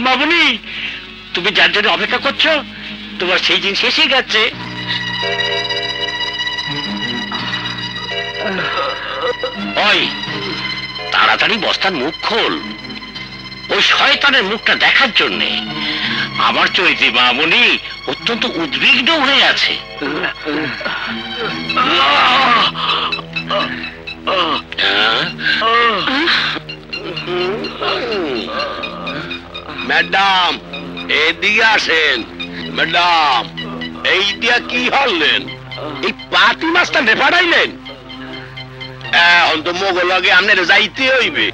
মামুনি, তুমি যার জন্য অপেক্ষা করছো তোমার সেই দিন শেষ হয়ে গেছে। ওই তাড়াতাড়ি বস্তার মুখ খোল, ওই শয়তানের মুখটা দেখার জন্য আমার চৈতি মামুনি অত্যন্ত উদ্বিগ্ন হয়ে আছে। ম্যাডাম এদিকে আসেন। ম্যাডাম এইটা কি হলেন? এই পাতি মাছটা নেফাড়াইলেন? এখন তো মোগল আগে আপনার যাইতে হইবে।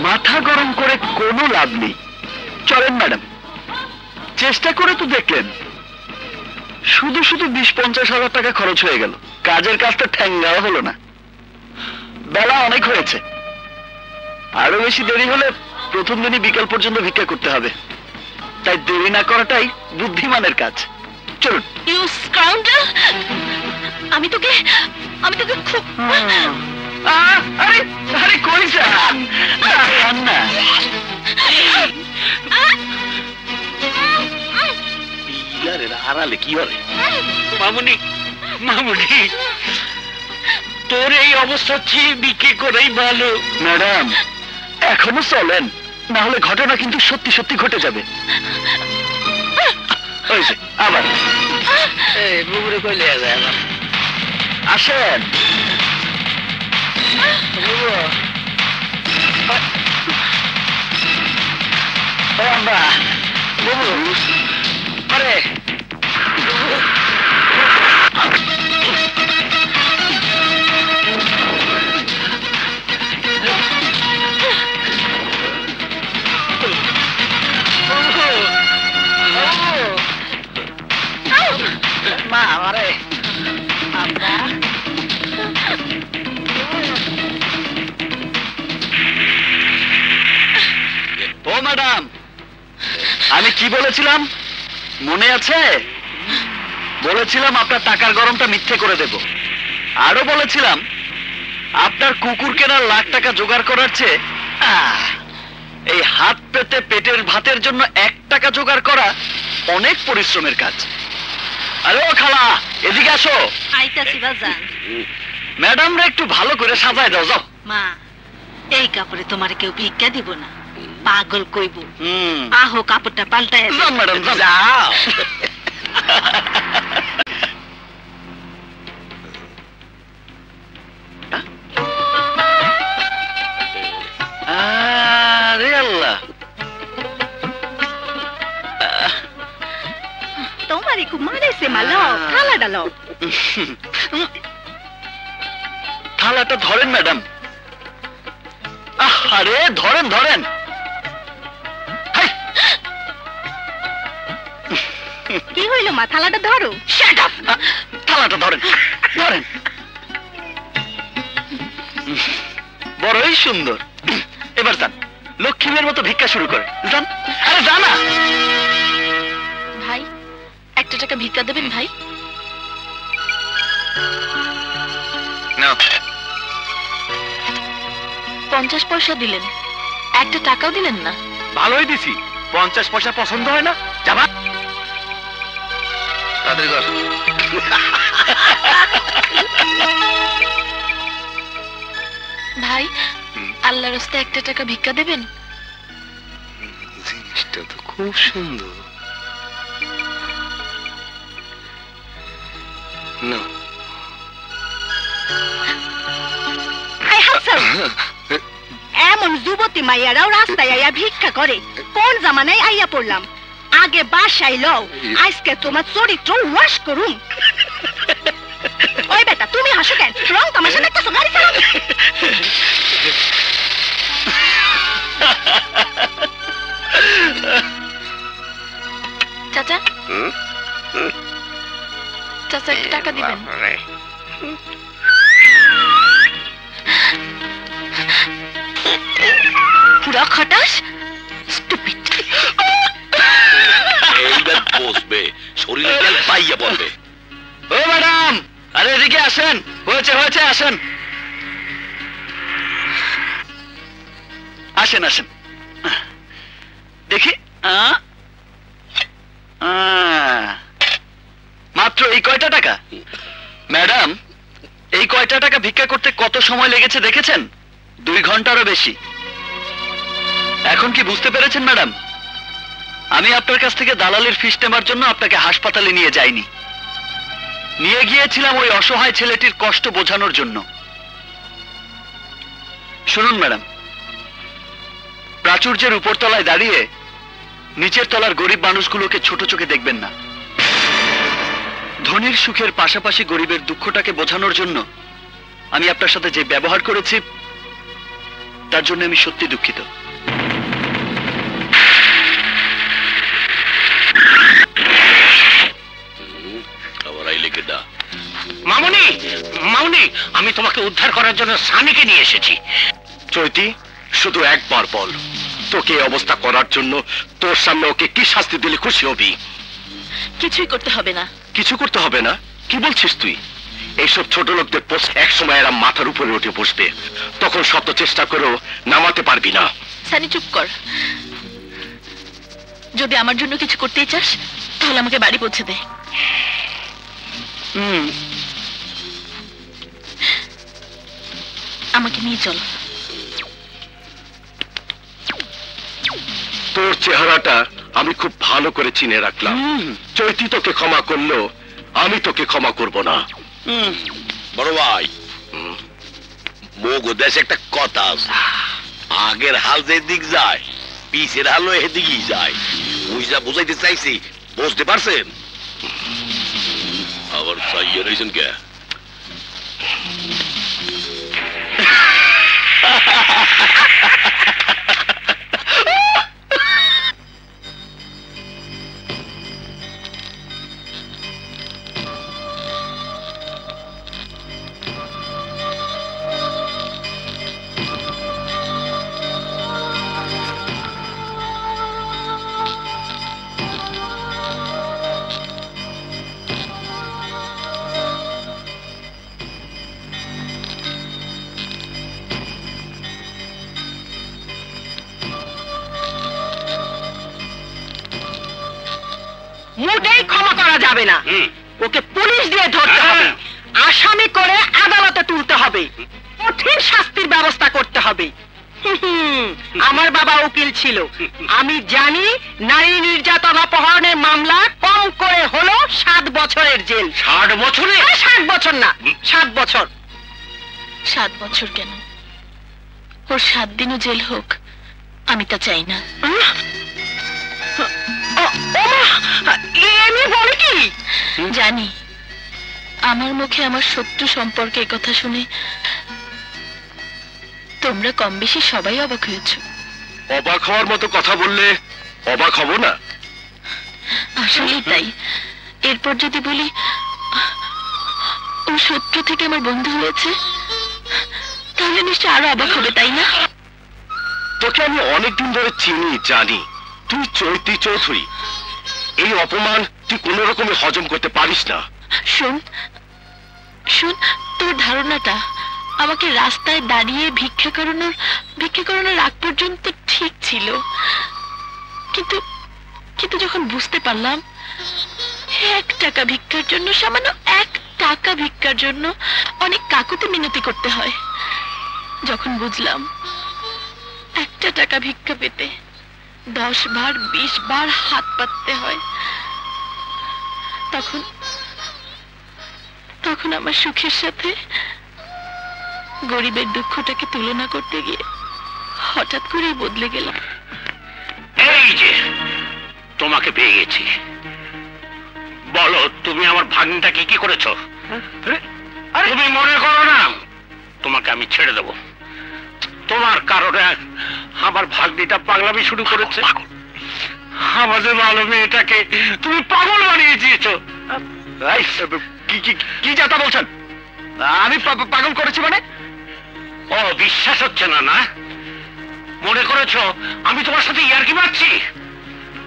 মাথা গরম করে কোনো লাভ নেই। চলেন ম্যাডাম, চেষ্টা করে তো দেখলেন, শুধু শুধু 20-50 হাজার টাকা খরচ হয়ে গেল, কাজের কাজটা ঠ্যাঙ্গাও হলো না। বেলা অনেক হয়েছে, আরো বেশি দেরি হলে প্রথম দিনই বিকাল পর্যন্ত ভিক্ষা করতে হবে, তাই দেরি না করাটাই বুদ্ধিমানের কাজ। চলুন। ইউ স্কাউন্ডার, আমি তোকে খুব আরে আরে কই যান না, আড়ালে কি হবে? মামুনি মামুনি, তোর এই অবস্থা চেয়ে বিক্রি করেই ভালো। ম্যাডাম এখনো চলেন, না হলে ঘটনা কিন্তু সত্যি সত্যি ঘটে যাবে। আবার আসেন। আরে মা আমারে ও ম্যাডাম, আমি কি বলেছিলাম মনে আছে? বলেছিলাম আপনার টাকার গরমটা মিথ্যে করে দেব, আরো বলেছিলাম আপনার কুকুর কেনার লাখ টাকা জোগাড় করার চেয়ে এই হাত পেতে পেটের ভাতের জন্য 1 টাকা জোগাড় করা অনেক পরিশ্রমের কাজ। আরে ও খালা, এদিকে আসো। আইতাছি বাজান। ম্যাডামরা একটু ভালো করে সাজায় দাও। যাও মা, এই কাপড়ে তোমার কেউ ভিক্ষা দিব না, পাগল কইব। আহো কাপড়টা পাল্টায় যাও ম্যাডাম, যাও। আরে আল্লাহ, তোমারই খুব মারেছে মালো, থালাটা লও। থালাটা ধরেন ম্যাডাম। আরে ধরেন ধরেন। কি হইল মা, থালাটা ধরো। থালাটা ধরেন ধরেন। বড়ই সুন্দর। এবার যান, লক্ষ্মীমের মতো ভিক্ষা শুরু করে যান। আরে জানা ভাই, 1 টাকা ভিক্ষা দেবেন ভাই? নাও। 50 পয়সা দিলেন, 1 টাকাও দিলেন না। ভালোই দিছি, 50 পয়সা পছন্দ হয় না? যাবা তাদের ঘর। ভাই, আল্লাহর রাস্তায় 1 টাকা ভিক্ষা দেবেন? জিনিসটা তো খুব সুন্দর। না এমন যুবতী মাইয়ারাও রাস্তায় আইয়া ভিক্ষা করে, কোন জামানায় আইয়া পড়লাম? আগে বাসায় লও, আজকে তোমার চরিত্র ওয়াশ করুম। ওই বেটা, তুমি হাসো কেন? রং তামাশা দেখতেছো, গাড়ি চালাও। চাচা, চাচা একটু টাকা দিবেন। পুরা খটাস, স্টুপিড। এইবার বসবে, শরীরে তেল পাইয়া পড়বে। ও ম্যাডাম, আরে এদিকে আসেন। হয়েছে হয়েছে, আসেন আসেন আসেন। দেখি মাত্র এই কয়টা টাকা? ম্যাডাম, এই কয়টা টাকা ভিক্ষা করতে কত সময় লেগেছে দেখেছেন? 2 ঘন্টারও বেশি। এখন কি বুঝতে পেরেছেন ম্যাডাম? আমি আপনার কাছ থেকে দালালির ফিস নেবার জন্য আপনাকে হাসপাতালে নিয়ে যাইনি, নিয়ে গিয়েছিলাম ওই অসহায় ছেলেটির কষ্ট বোঝানোর জন্য। শুনুন ম্যাডাম, প্রাচুর্যের উপর তলায় দাঁড়িয়ে নিচের তলার গরিব মানুষগুলোকে ছোট চোখে দেখবেন না। ধনীর সুখের পাশাপাশি গরিবের দুঃখটাকে বোঝানোর জন্য আমি আপনার সাথে যে ব্যবহার করেছি, তার জন্য আমি সত্যি দুঃখিত। মামুনি, মামুনি, আমি তোমাকে উদ্ধার করার জন্য সানিকে নিয়ে এসেছি। চৈতি, শুধু একবার বল, তোকে এই অবস্থা করার জন্য তোর সামনে ওকে কি শাস্তি দিলে খুশি হবি? কিছুই করতে হবে না। কিছু করতে হবে না? কি বলছিস তুই? এইসব ছোট লোকদের পোস্ট এক সময় এরা মাথার উপরে উঠে বসবে, তখন শত চেষ্টা করেও নামাতে পারবি না। সানি চুপ কর। যদি আমার জন্য কিছু করতেই চাস তাহলে আমাকে বাড়ি পৌঁছে দে। আমাকে নিয়ে চল। তোর চেহারাটা আমি খুব ভালো করে চিনে রাখলাম। চৈতি তোকে ক্ষমা করলো, আমি তোকে ক্ষমা করব না। বড় ভাই, মোগো দেশে একটা কথা আছে, আগের হাল যে দিক যায় পিছের হালও এদিকেই যায়। বুঝা বুঝাইতে চাইছি, বুঝতে পারছেন? আবার চাইয়ে রয়েছেন কে? মোটেই ক্ষমা করা যাবে না। ওকে পুলিশ দিয়ে ধরতে হবে, আসামি করে আদালতে তুলতে হবে, কঠিন শাস্তির ব্যবস্থা করতে হবে। আমার বাবা উকিল ছিল, আমি জানি নারী নির্যাতন অপহরণের মামলা কম করে হলো 7 বছরের জেল। 60 বছরে? 7 বছর না, 7 বছর। 7 বছর কেন, ওর 7 দিনও জেল হোক, আমি তা চাই না। জানি আমার মুখে আমার শত্রু সম্পর্কে এই কথা শুনে তোমরা কম বেশি সবাই অবাক হয়েছ। অবাক হওয়ার মতো কথা বললে অবাক হব না? আসলেই তাই। এরপর যদি বলি ও শত্রু থেকে আমার বন্ধু হয়েছে, তাহলে নিশ্চয় আরো অবাক হবে, তাই না? তোকে আমি অনেকদিন ধরে চিনি, জানি তুই চৈতি চৌধুরী। এই অপমান তুই কোন রকমে হজম করতে পারিস না। শোন শোন, তোর ধারণাটা আমাকে রাস্তায় দাঁড়িয়ে ভিক্ষা করানোর আগ পর্যন্ত ঠিক ছিল, কিন্তু কিন্তু যখন বুঝতে পারলাম 1 টাকা ভিক্ষার জন্য, সামান্য 1 টাকা ভিক্ষার জন্য অনেক কাকুতি মিনতি করতে হয়, যখন বুঝলাম 1 টাকা ভিক্ষা পেতে 10 বার 20 বার হাত পাততে হয়, তখন আমার সুখের সাথে গরিবের দুঃখটাকে তুলনা করতে গিয়ে হঠাৎ করেই বদলে গেলাম। এই যে তোমাকে পেয়ে গেছি। বলো তুমি আমার ভাগ্নিটাকে কি করেছো? তুমি মনে করো না তোমাকে আমি ছেড়ে দেব? তোমার কারণে আমার ভাগ্নিটা পাগলামি শুরু করেছে। আমাদের ভালো মেয়েটাকে তুমি পাগল বানিয়ে দিয়েছো। কি যাতা বলছেন? আমি পাগল করেছি মানে? ও বিশ্বাস হচ্ছে না না? মনে করেছো আমি তোমার সাথে ইয়ার্কি মারছি?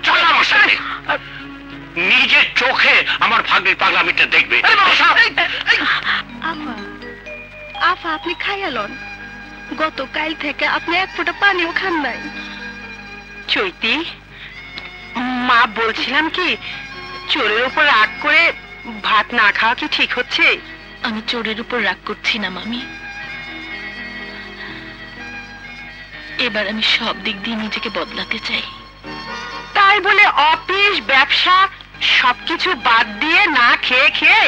চলো আমার সাথে, নিজের চোখে আমার ভাগ্নির পাগলামিটা দেখবে। আফা আপনি খাইয়ালন, গতকাল থেকে আপনি এক ফোঁটা পানিও খান নাই। চৈতি, মা বলছিলাম কি চোরের উপর রাগ করে ভাত না খাওয়া কি ঠিক হচ্ছে? আমি চোরের উপর রাগ করছি না মামি। এবার আমি সব দিক দিয়ে নিজেকে বদলাতে চাই। তাই বলে অফিস ব্যবসা সবকিছু বাদ দিয়ে না খেয়ে খেয়ে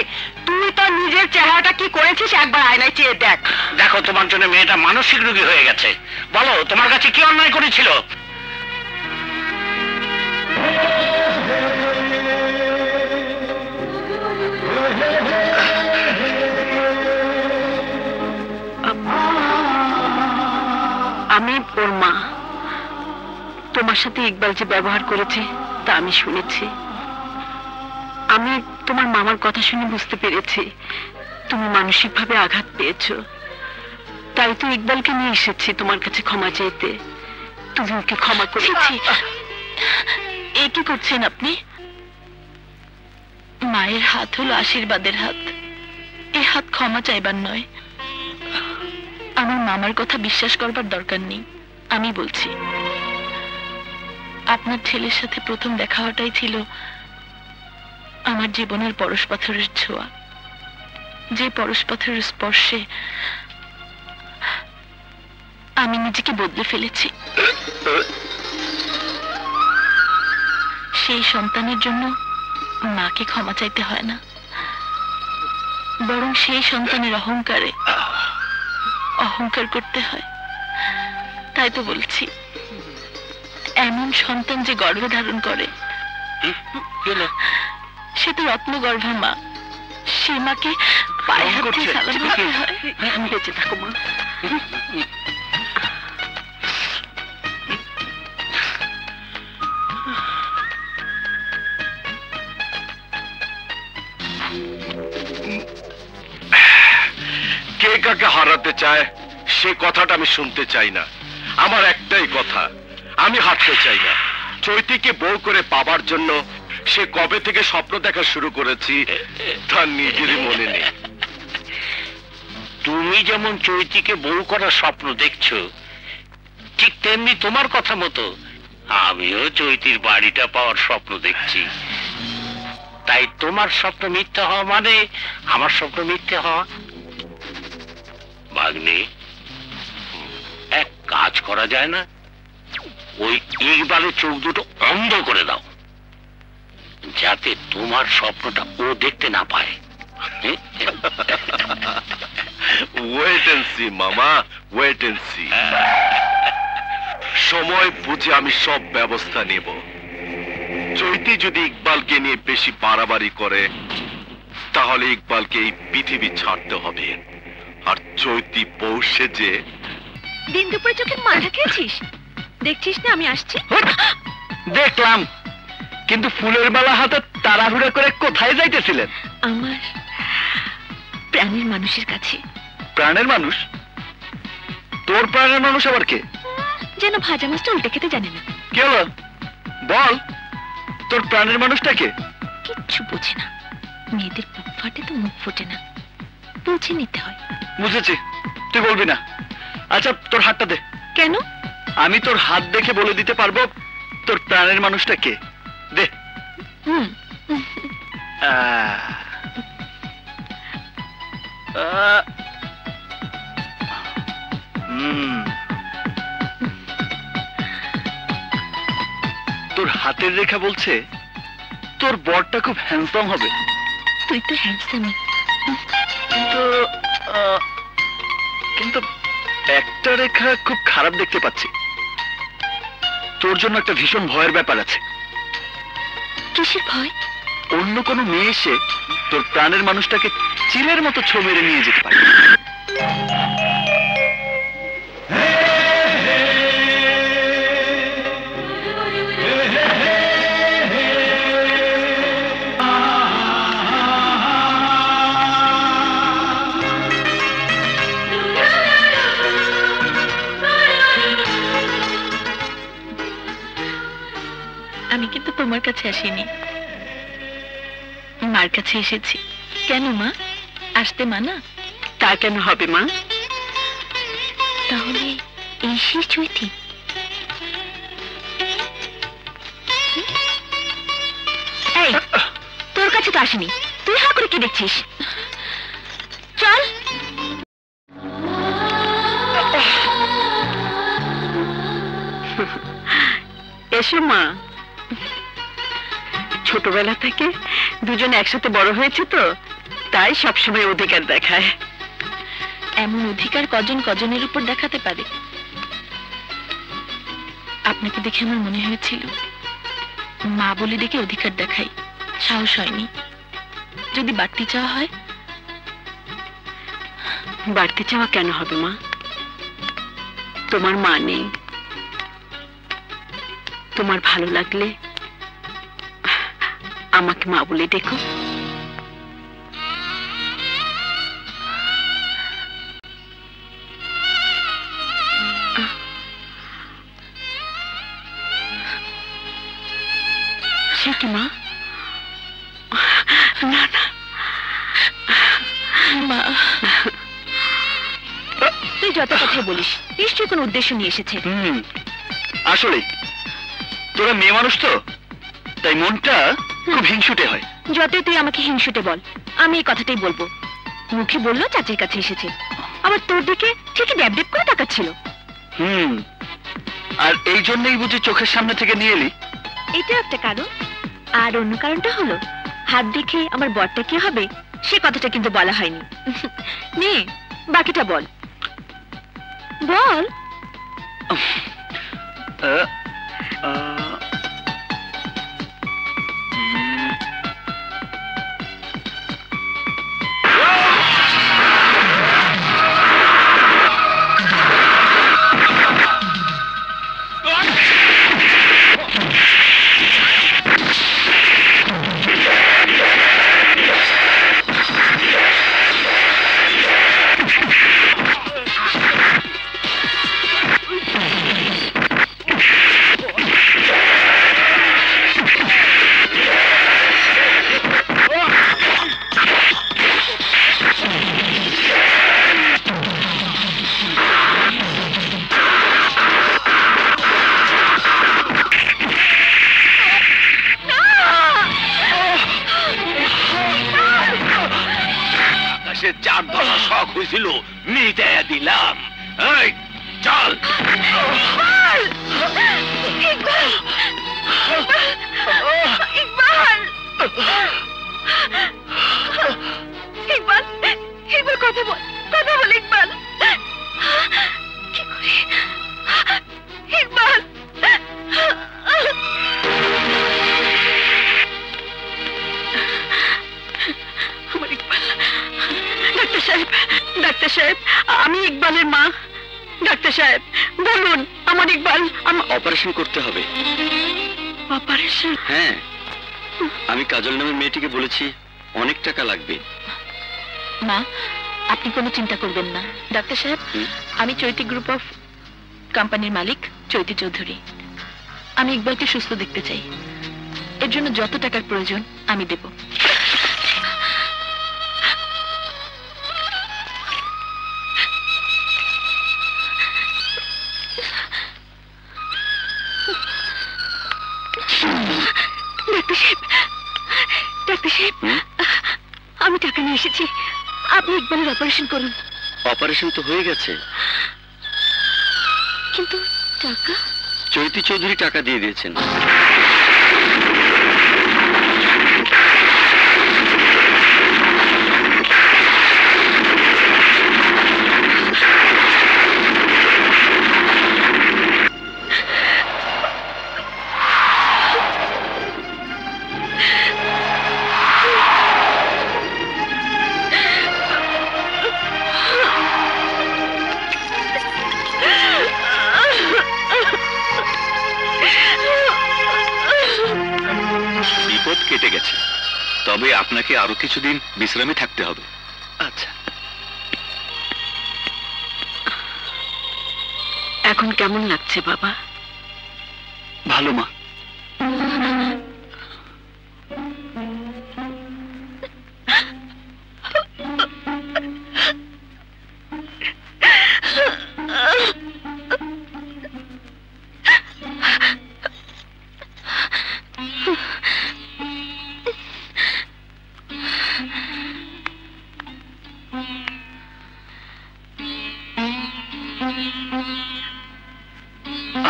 তুই তো নিজের চেহারাটা কি করেছিস একবার আয়নায় চেয়ে দেখ। দেখো তোমার জন্য মেয়েটা মানসিক রোগী হয়ে গেছে। বলো তোমার কাছে কি অন্যায় করেছিল? আমি ওর মা। তোমার সাথে ইকবাল যে ব্যবহার করেছে তা আমি শুনেছি। আমি তোমার মামার কথা শুনে বুঝতে পেরেছি তুমি মানসিকভাবে আঘাত পেয়েছো। তাই তো ইকবালকে নিয়ে এসেছি তোমার কাছে ক্ষমা চাইতে। তুমি ওকে ক্ষমা করেছি। এ কি করছেন আপনি? মায়ের হাত হলো আশীর্বাদের হাত, এ হাত ক্ষমা চাইবার নয়। আমার মামার কথা বিশ্বাস করবার দরকার নেই। আমি বলছি, আপনার ছেলের সাথে প্রথম দেখা হওয়াটাই ছিল আমার জীবনের পরশ পাথরের ছোঁয়া। যে পরশ পাথরের স্পর্শে আমি নিজেকে বদলে ফেলেছি। সেই সন্তানের জন্য মাকে ক্ষমা চাইতে হয় না, বরং সেই সন্তানের অহংকারে অহংকার করতে হয়। তাই তো বলছি, এমন সন্তান যে গর্ভে ধারণ করে সে তো রত্নগর্ভা মা। সে মাকে পায়ে হাত দিয়ে সালাম দিতে হয়। বেঁচে থাকো মা। কে কাকে হারাতে চায় সে কথাটা আমি শুনতে চাই না। আমার একটাই কথা, আমি হারতে চাই না। চৈতিকে বউ করে পাবার জন্য সে কবে থেকে স্বপ্ন দেখা শুরু করেছি তার নিজেরই মনে নেই। তুমি যেমন চৈতিকে বউ করার স্বপ্ন দেখছো, ঠিক তেমনি তোমার কথা মতো আমিও চৈতির বাড়িটা পাওয়ার স্বপ্ন দেখছি। তাই তোমার স্বপ্ন মিথ্যা হওয়া মানে আমার স্বপ্ন মিথ্যা হওয়া। ভাগ্নে, এক কাজ করা যায় না? ওই ইকবালের চোখ দুটো অন্ধ করে দাও, যাতে তোমার স্বপ্নটা ও দেখতে না পায়। ওয়েট এন্ড সি মামা, ওয়েট এন্ড সি। সময় বুঝে আমি সব ব্যবস্থা নেব। চৈতি যদি ইকবালকে নিয়ে বেশি বাড়াবাড়ি করে তাহলে ইকবালকে এই পৃথিবী ছাড়তে হবে। আর চৈতি পৌঁছে যে দিন দুপুরে চোখে মাথা খেয়েছিস, দেখছিস না আমি আসছি? দেখলাম, কিন্তু ফুলের মালা হাতে তাড়াহুড়া করে কোথায় যাইতেছিলেন? আমার প্রাণের মানুষের কাছে। প্রাণের মানুষ? তোর প্রাণের মানুষ আবার কে? যেন ভাজা মাছটা উল্টে খেতে জানে না। কে হলো? বল, তোর প্রাণের মানুষটা কে? কিচ্ছু বুঝে না। মেয়েদের বুক ফাটে তো মুখ ফোটে না, বুঝে নিতে হয়। বুঝেছি, তুই বলবি না। আচ্ছা তোর হাতটা দে। কেন? আমি তোর হাত দেখে বলে দিতে পারবো তোর প্রাণের মানুষটা কে। দে। তোর হাতের রেখা বলছে তোর বরটা খুব হ্যান্ডসাম হবে। তুই তো হ্যান্ডসামই, কিন্তু একটা রেখা খুব খারাপ দেখতে পাচ্ছি। তোর জন্য একটা ভীষণ ভয়ের ব্যাপার আছে। কিসের ভয়? অন্য কোনো মেয়ে এসে তোর প্রাণের মানুষটাকে চিলের মতো ছো মেরে নিয়ে যেতে পারে। আমি কিন্তু তোমার কাছে আসিনি, মার কাছে এসেছি। কেন মা, আসতে মানা? তা কেন হবে মা? তাহলে এই সেই চৈতি? এই, তোর কাছে তো আসিনি, তুই হা করে কি দেখছিস? চল। এসো মা। ছোটবেলা থেকে দুজন একসাথে বড় হয়েছে তো, তাই সবসময় অধিকার দেখায়। এমন অধিকার কজন কজনের উপর দেখাতে পারে? আপনাকে দেখে আমার মনে হয়েছিল মা বলে ডেকে অধিকার দেখাই, সাহস হয়নি। যদি বাড়তি চাওয়া হয়? বাড়তি চাওয়া কেন হবে মা? তোমার মা নেই, তোমার ভালো লাগলে আমাকে মা বলে ডেকো। সে কি মা? না না মা, তুই যত কথা বলিস নিশ্চয়ই কোনো উদ্দেশ্য নিয়ে এসেছে। আসলে তোরা মেয়ে মানুষ তো, তাই মনটা খুব হিংসুটে হয়। যতই তুই আমাকে হিংসুটে বল, আমি এই কথাটাই বলবো। মুখে বললো চাচির কাছে এসেছে, আবার তোর দিকে ঠিকই ড্যাব ড্যাব করে তাকাচ্ছিল। আর এই জন্যই বুঝি চোখের সামনে থেকে নিয়ে এলি? এটা একটা কারণ, আর অন্য কারণটা হলো হাত দেখে আমার বরটা কি হবে সে কথাটা কিন্তু বলা হয়নি। নে বাকিটা বল। বল। চার ধরা শখ হয়েছিল, মিটাইয়া দিলাম। এই চল। ইকবাল কথা বল, কথা বল ইকবাল। কি করে ইকবাল? আমার ইকবাল। ডাক্তার সাহেব, ডাক্তার সাহেব, আমি ইকবালের মা। ডাক্তার সাহেব বলুন, আমার ইকবাল। অপারেশন করতে হবে। অপারেশন? হ্যাঁ, আমি কাজল নামের মেয়েটিকে বলেছি অনেক টাকা লাগবে। মা, আপনি কোনো চিন্তা করবেন না। ডাক্তার সাহেব, আমি চৈতি গ্রুপ অফ কোম্পানির মালিক চৈতি চৌধুরী। আমি ইকবালকে সুস্থ দেখতে চাই, এর জন্য যত টাকার প্রয়োজন আমি দেব। ডাক্তার সাহেব, ডাক্তার সাহেব, আমি টাকা নিয়ে এসেছি, আপনি ইকবালের অপারেশন করুন। অপারেশন তো হয়ে গেছে, কিন্তু টাকা? চৈতি চৌধুরী টাকা দিয়ে দিয়েছেন। তবে আপনাকে আরো কিছুদিন বিশ্রামে থাকতে হবে। আচ্ছা, এখন কেমন লাগছে বাবা? ভালো মা।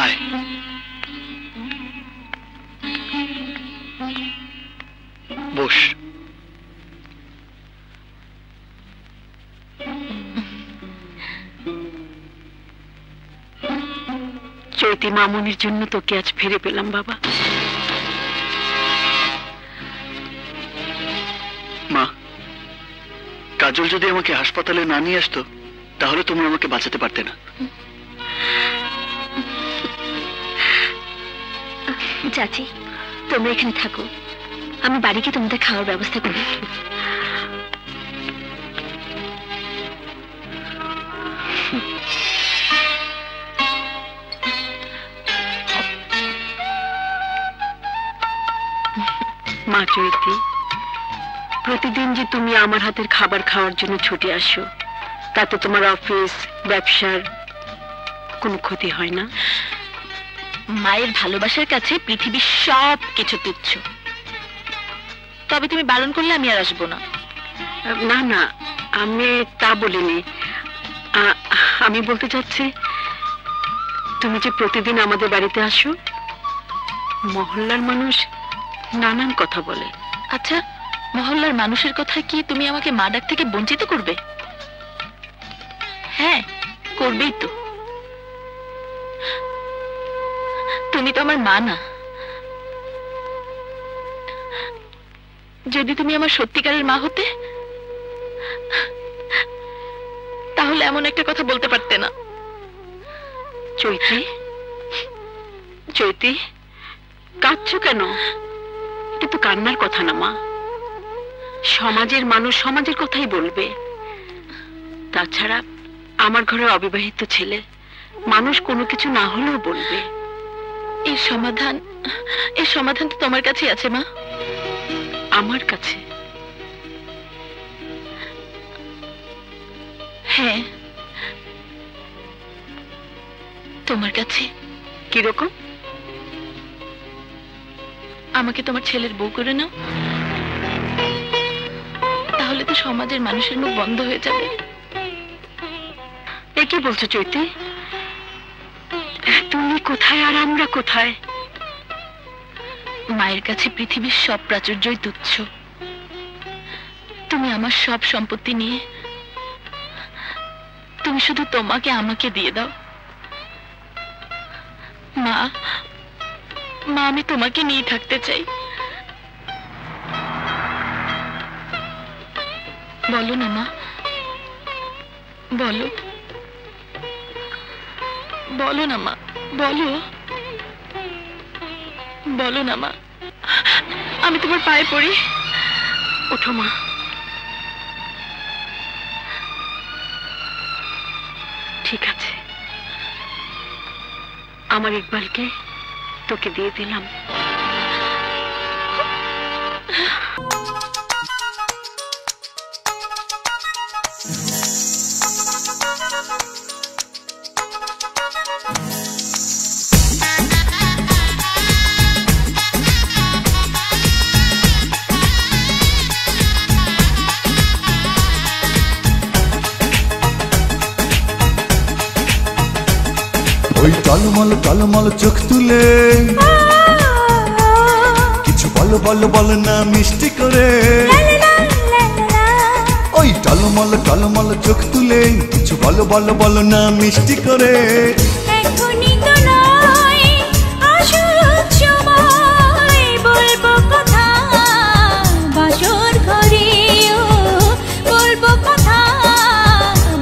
আয়, বস। চৈতি মামুনির জন্য তোকে আজ ফিরে পেলাম বাবা। মা, কাজল যদি আমাকে হাসপাতালে না নিয়ে আসতো তাহলে তুমি আমাকে বাঁচাতে পারতে না। চাচি, তোমরা এখানে থাকো, আমি বাড়িকে তোমাদের খাওয়ার ব্যবস্থা করি। মা চৈতি, প্রতিদিন যে তুমি আমার হাতের খাবার খাওয়ার জন্য ছুটে আসো, তাতে তোমার অফিস ব্যবসার কোনো ক্ষতি হয় না? মায়ের ভালোবাসার কাছে পৃথিবীর সব কিছু তুচ্ছ। তবে তুমি বারণ করলে আমি আর আসবো না। না না, আমি তা বলিনি। আমি বলতে চাচ্ছি, তুমি যে প্রতিদিন আমাদের বাড়িতে আসো, মহল্লার মানুষ নানান কথা বলে। আচ্ছা, মহল্লার মানুষের কথা কি তুমি আমাকে মা ডাক থেকে বঞ্চিত করবে? হ্যাঁ, করবেই তো। তুমি তো আমার মা না। যদি তুমি আমার সত্যিকারের মা হতে, তাহলে এমন একটা কথা বলতে পারতে না। চৈতি, চৈতি, কাঁদছো কেন? এটা তো কান্নার কথা না মা। সমাজের মানুষ সমাজের কথাই বলবে। তাছাড়া আমার ঘরে অবিবাহিত ছেলে, মানুষ কোনো কিছু না হলেও বলবে। এর সমাধান তো তোমার কাছে আছে মা। আমার কাছে? হ্যাঁ, তোমার কাছে। কিরকম? আমাকে তোমার ছেলের বউ করে নাও, তাহলে তো সমাজের মানুষের মুখ বন্ধ হয়ে যাবে। এ কি বলছো চৈতি? তুমি কোথায় আর আমরা কোথায়? মায়ের কাছে পৃথিবীর সব প্রাচুর্যই তুচ্ছ। তুমি আমার সব সম্পত্তি নিয়ে তুমি শুধু তোমাকে আমাকে দিয়ে দাও। মা, মা, আমি তোমাকে নিয়ে থাকতে চাই। বলো না মা, বলো, বলো না মা, বলো, বলো না মা। আমি তোমার পায়ে পড়ি। ওঠো মা। ঠিক আছে, আমার ইকবালকে তোকে দিয়ে দিলাম। ওই টলমল টলমল চোখ তুলে কিছু বলো বলো বলো না মিষ্টি করে। ওই টলমল টলমল চোখ তুলে কিছু বলো বলো বলো না মিষ্টি করে। এখনই তো নয়, আসুক সময় বলবো কথা বাসর ঘরে, বলবো কথা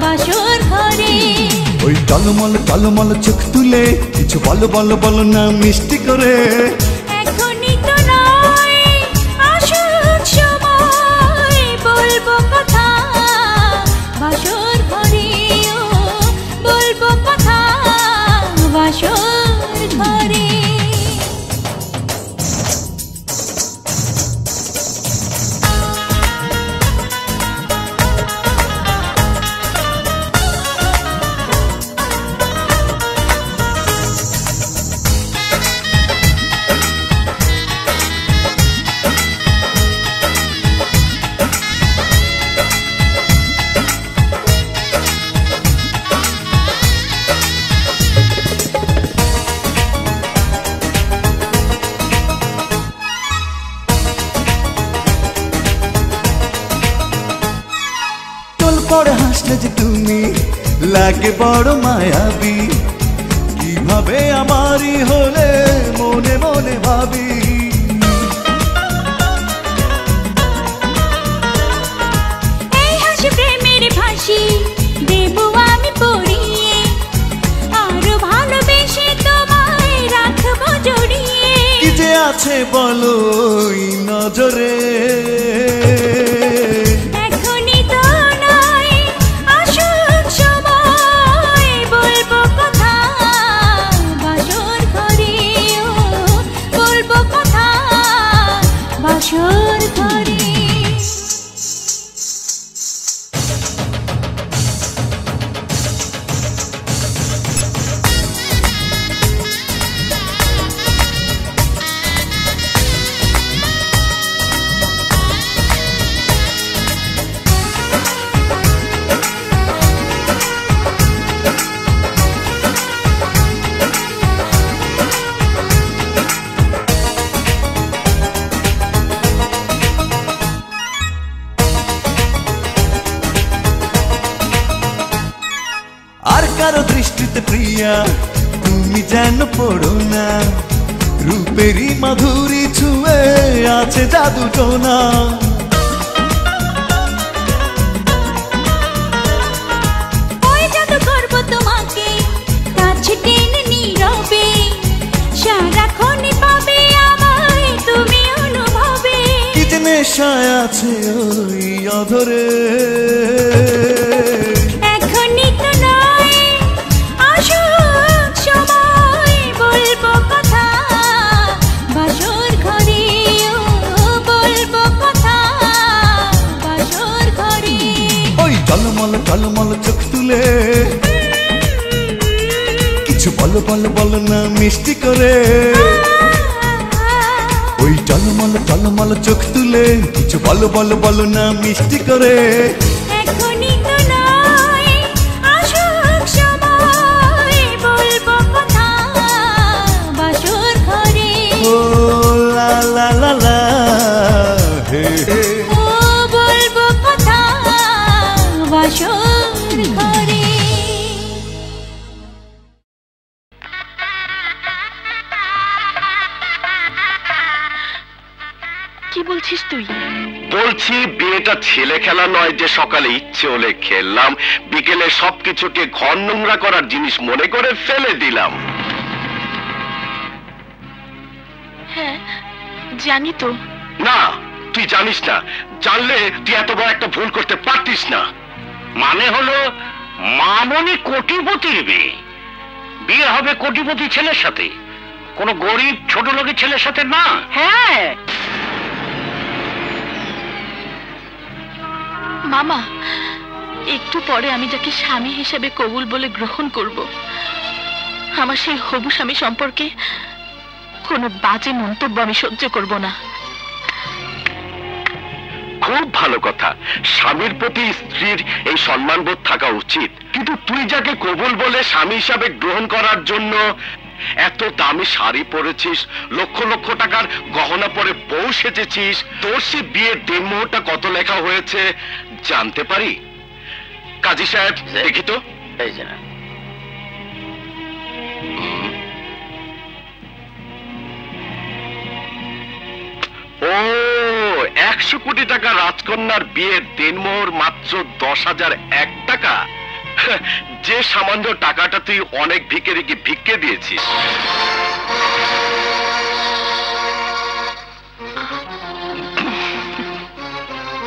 বাসর ঘরে। ওই টলমল টলমল চোখ তুলে কিছু বলো বলো বলো না মিষ্টি করে। এখনই তো নয়, আসুক সময় পড়ে হাসলে যে তুমি লাগে বড় মায়াবী কিভাবে আমারই হলে মনে মনে ভাবি এই হাসি প্রেমের ফাঁসি দেব আমি পড়িয়ে আরো ভালোবেসে তোমায় রাখবো জড়িয়ে কি যে আছে বলো ওই নজরে এখনই তো নয় আসুক সময় বলবো কথা বাসর ঘরে ও বলবো কথা বাসর ঘরে আর কারো দৃষ্টিতে প্রিয়া তুমি যেন পড়ো না রূপেরই মাধুরী ছুঁয়ে আছে জাদু টোনা ওই জাদু করবো তোমাকে কাছে টেনে নীরবে সারাক্ষণই পাবে আমায় তুমি অনুভবে কি যে নেশায় আছে ওই অধরে এখনই তো নয় আসুক সময় বলবো কথা বাসর ঘরে ও বলবো কথা বাসর ঘরে ওই টলমল টলমল চোখ তুলে কিছু বলো বলো বলো না মিষ্টি করে ওই টলমল টলমল চোখ তুলে কিছু বলো বলো বলো না মিষ্টি করে এখনই তো নয় আসুক সময় বলবো কথা বাসর ঘরে ও লা লা লা লা হে হে ও বলবো কথা বাসর ঘরে কি বলছিস তুই? বলছি বিয়েটা ছেলে খেলা নয় যে সকালে ইচ্ছে হলে খেললাম বিকেলে সবকিছুকে ঘর নোংরা করার জিনিস মনে করে ফেলে দিলাম। হ্যাঁ জানি তো। না তুই জানিস না, জানলে তুই এত বড় একটা ভুল করতে পারতিস না। মানে হলো মামনি কোটিপতির মেয়ে, বিয়ে হবে কোটিপতি ছেলের সাথে, কোন গরিব ছোট লোকের ছেলের সাথে না। হ্যাঁ মামা, একটু পরে আমি যাকে স্বামী হিসেবে কবুল বলে গ্রহণ করব, আমার সেই হবু স্বামী সম্পর্কে কোনো বাজে মন্তব্য আমি সহ্য করব না। খুব ভালো কথা, স্বামীর প্রতি স্ত্রীর এই সম্মানবোধ থাকা উচিত। কিন্তু তুই যাকে কবুল বলে স্বামী হিসাবে গ্রহণ করার জন্য এত দামি শাড়ি পরেছিস, লক্ষ লক্ষ টাকার গহনা পরে বউ সেজেছিস, তোর সে বিয়ের দিনমুহূর্তটা কত লেখা হয়েছে জানতে পারি? কাজী সাহেব দেখি তো। এই যে না, ও 100 কোটি টাকা রাজকন্যার বিয়ের দিনমোহর মাত্র 10,001 টাকা। যে সামান্য টাকাটা তুই অনেক ভিখারিকে ভিক্ষে দিয়েছিস।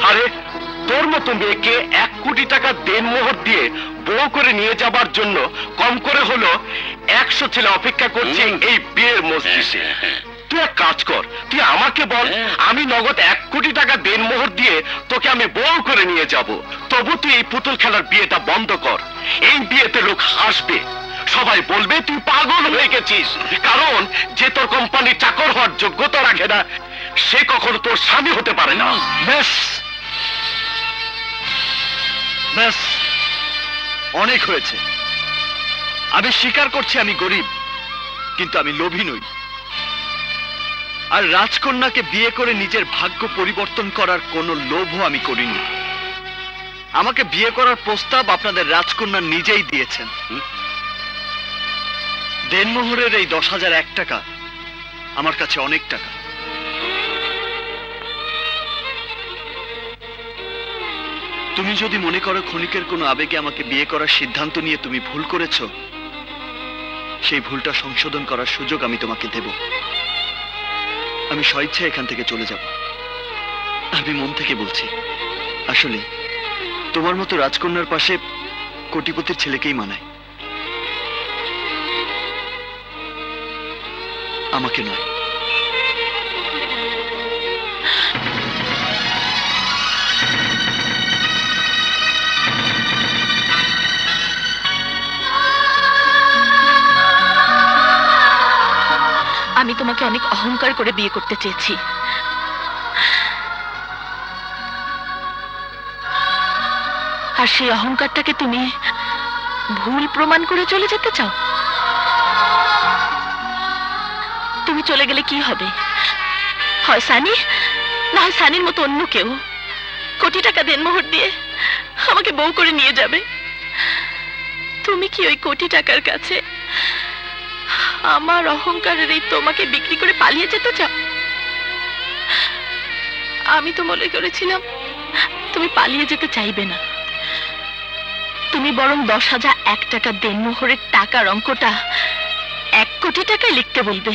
আরে তোর মতো মেয়েকে 1 কোটি টাকা দেনমোহর দিয়ে বউ করে নিয়ে যাবার জন্য কম করে হলো 100 ছেলে অপেক্ষা করছে এই বিয়ের মজলিসে। তুই এক কাজ কর, তুই আমাকে বল, আমি নগদ 1 কোটি টাকা দেনমোহর দিয়ে তোকে আমি বউ করে নিয়ে যাব। তবু তুই এই পুতুল খেলার বিয়েটা বন্ধ কর। এই বিয়েতে লোক হাসবে, সবাই বলবে তুই পাগল হয়ে গেছিস। কারণ যে তোর কোম্পানির চাকর হওয়ার যোগ্যতা রাখে না, সে কখনো তোর স্বামী হতে পারে না। ব্যাস ব্যাস, অনেক হয়েছে। আমি স্বীকার করছি আমি গরিব, কিন্তু আমি লোভী নই। আর রাজকন্যাকে বিয়ে করে নিজের ভাগ্য পরিবর্তন করার কোনো লোভও আমি করিনি। আমাকে বিয়ে করার প্রস্তাব আপনাদের রাজকন্যা নিজেই দিয়েছেন। দেনমোহরের এই 10,001 টাকা আমার কাছে অনেক টাকা। তুমি যদি মনে করো ক্ষণিকের কোনো আবেগে আমাকে বিয়ে করার সিদ্ধান্ত নিয়ে তুমি ভুল করেছ, সেই ভুলটা সংশোধন করার সুযোগ আমি তোমাকে দেব। আমি স্বেচ্ছায় এখান থেকে চলে যাব। আমি মন থেকে বলছি, আসলে তোমার মতো রাজকন্যার পাশে কোটিপতির ছেলেকেই মানায়, আমাকে নয়। আমি তোমাকে অনেক অহংকার করে বিয়ে করতে চেয়েছি, আর সেই অহংকারটাকে তুমি ভুল প্রমাণ করে চলে যেতে চাও। তুমি চলে গেলে কি হবে? হয় সানি, না হয় সানির মতো অন্য কেউ কোটি টাকা দেনমোহর দিয়ে আমাকে বউ করে নিয়ে যাবে। তুমি কি ওই কোটি টাকার কাছে আমার অহংকারের এই তোমাকে বিক্রি করে পালিয়ে যেতে চাও? আমি তো মনে করেছিলাম তুমি পালিয়ে যেতে চাইবে না, তুমি বরং 10,001 টাকা দেনমোহরের টাকার অঙ্কটা 1 কোটি টাকায় লিখতে বলবে।